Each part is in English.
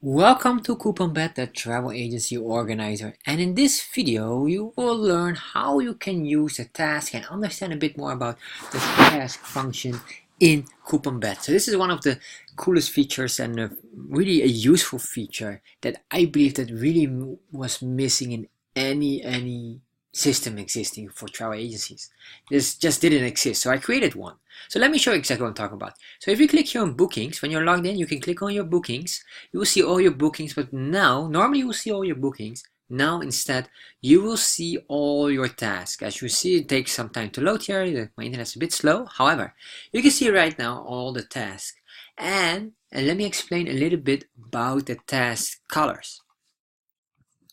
Welcome to CouponBet, the travel agency organizer, and in this video you will learn how you can use the task and understand a bit more about the task function in CouponBet. So this is one of the coolest features and really a useful feature that I believe that really was missing in any system existing for travel agencies. This just didn't exist, so I created one. So let me show you exactly what I'm talking about. So if you click here on bookings, when you're logged in, you can click on your bookings. You will see all your bookings, but now, normally you will see all your bookings. Now instead, you will see all your tasks. As you see, it takes some time to load here. My internet's a bit slow. However, you can see right now all the tasks. And let me explain a little bit about the task colors.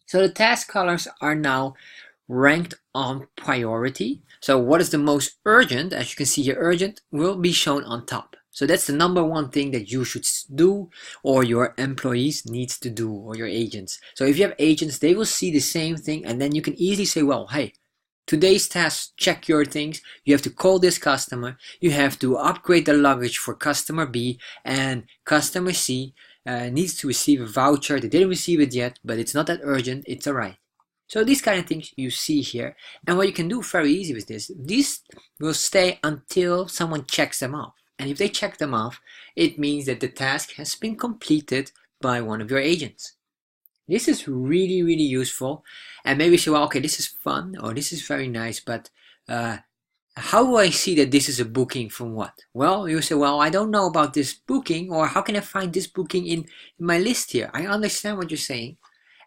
So the task colors are now ranked on priority. So what is the most urgent? As you can see here, urgent will be shown on top. So that's the number one thing that you should do, or your employees needs to do, or your agents. So if you have agents, they will see the same thing, and then you can easily say, well, hey, today's task, check your things. You have to call this customer. You have to upgrade the luggage for customer B, and customer C needs to receive a voucher. They didn't receive it yet, but it's not that urgent. It's all right. So these kind of things you see here, and what you can do very easy with this, these will stay until someone checks them off. And if they check them off, it means that the task has been completed by one of your agents. This is really, really useful. And maybe you say, well, okay, this is fun, or this is very nice, but how do I see that this is a booking from what? Well, you say, well, I don't know about this booking, or how can I find this booking in my list here? I understand what you're saying.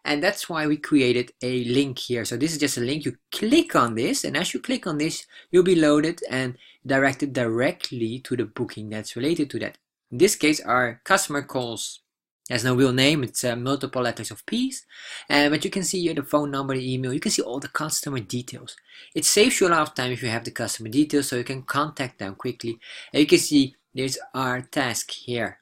And that's why we created a link here. So this is just a link. You click on this, and as you click on this, you'll be loaded and directed directly to the booking that's related to that. In this case, our customer calls has no real name. It's multiple letters of P's. But you can see here the phone number, the email. You can see all the customer details. It saves you a lot of time if you have the customer details, so you can contact them quickly. And you can see there's our task here,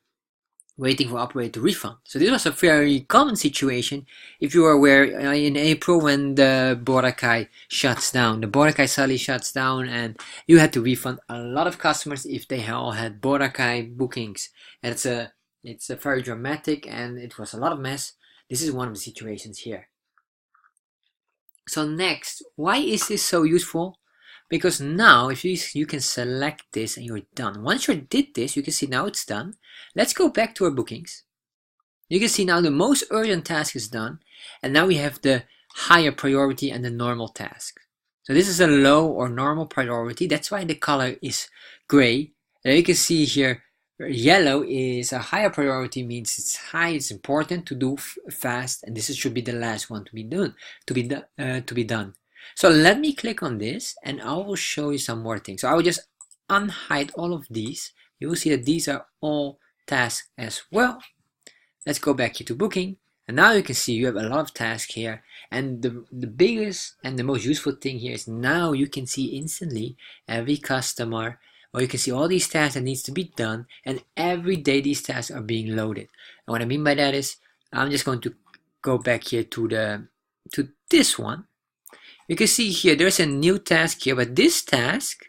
waiting for operator to refund. So this was a very common situation if you are aware in April when the Boracay shuts down. The Boracay suddenly shuts down and you had to refund a lot of customers if they all had Boracay bookings. And it's a very dramatic, and it was a lot of mess. This is one of the situations here. So next, why is this so useful? Because now, if you can select this and you're done. Once you did this, you can see now it's done. Let's go back to our bookings. You can see now the most urgent task is done. And now we have the higher priority and the normal task. So this is a low or normal priority. That's why the color is gray. And you can see here, yellow is a higher priority, means it's high, it's important to do fast. And this should be the last one to be done. So let me click on this and I will show you some more things. So I will just unhide all of these. You will see that these are all tasks as well. Let's go back here to booking. And now you can see you have a lot of tasks here. And the biggest and the most useful thing here is now you can see instantly every customer, or you can see all these tasks that needs to be done. And every day these tasks are being loaded. And what I mean by that is I'm just going to go back here to this one. You can see here there's a new task here, but this task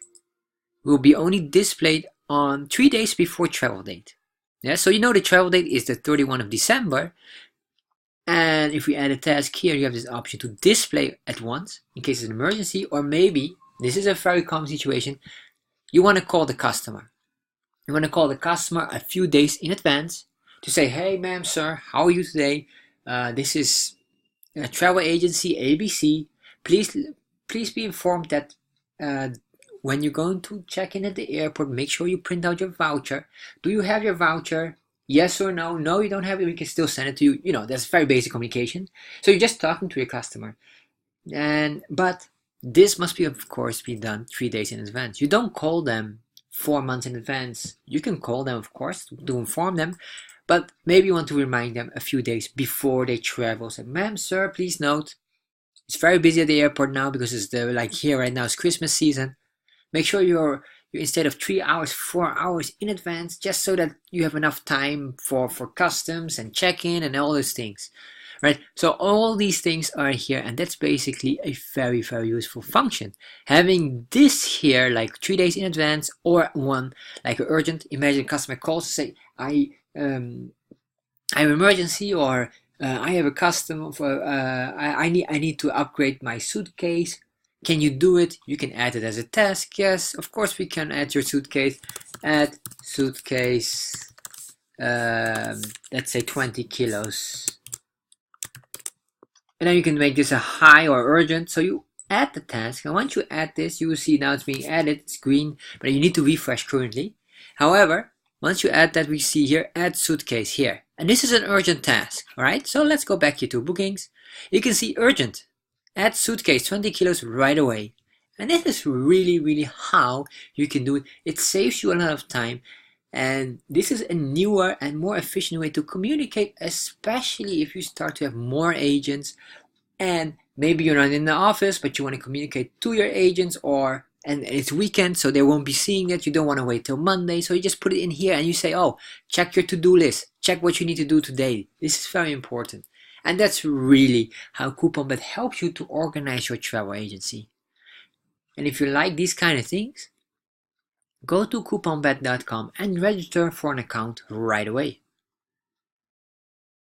will be only displayed on 3 days before travel date. Yeah, so you know the travel date is the 31st of December. And if we add a task here, you have this option to display at once in case it's an emergency, or maybe, this is a very common situation, you want to call the customer. You want to call the customer a few days in advance to say, hey ma'am, sir, how are you today? This is a travel agency ABC. Please be informed that when you're going to check in at the airport, make sure you print out your voucher. Do you have your voucher? Yes or no? No, you don't have it. We can still send it to you. You know, that's very basic communication. So you're just talking to your customer. But this must be, of course, be done 3 days in advance. You don't call them 4 months in advance. You can call them, of course, to inform them. But maybe you want to remind them a few days before they travel. Say, ma'am, sir, please note, it's very busy at the airport now because it's like here right now, it's Christmas season. Make sure you're instead of 3 hours, 4 hours in advance, just so that you have enough time for customs and check-in and all those things, right? So all these things are here, and that's basically a very, very useful function. Having this here like 3 days in advance, or one like urgent. Imagine customer calls to say, I have emergency, or I have a customer for I need to upgrade my suitcase. Can you do it? You can add it as a task. Yes, of course we can add your suitcase. Add suitcase. Let's say 20 kilos. And then you can make this a high or urgent. So you add the task, and once you add this, you will see now it's being added. It's green, but you need to refresh currently. However, once you add that, we see here add suitcase here, and this is an urgent task. All right, so let's go back here to bookings. You can see urgent, add suitcase 20 kilos right away. And this is really how you can do it. It saves you a lot of time, and this is a newer and more efficient way to communicate, especially if you start to have more agents and maybe you're not in the office but you want to communicate to your agents, and it's weekend so they won't be seeing it. You don't want to wait till Monday, so you just put it in here and you say, oh, check your to-do list, check what you need to do today. This is very important, and that's really how CouponBet helps you to organize your travel agency. And if you like these kind of things, go to couponbet.com and register for an account right away.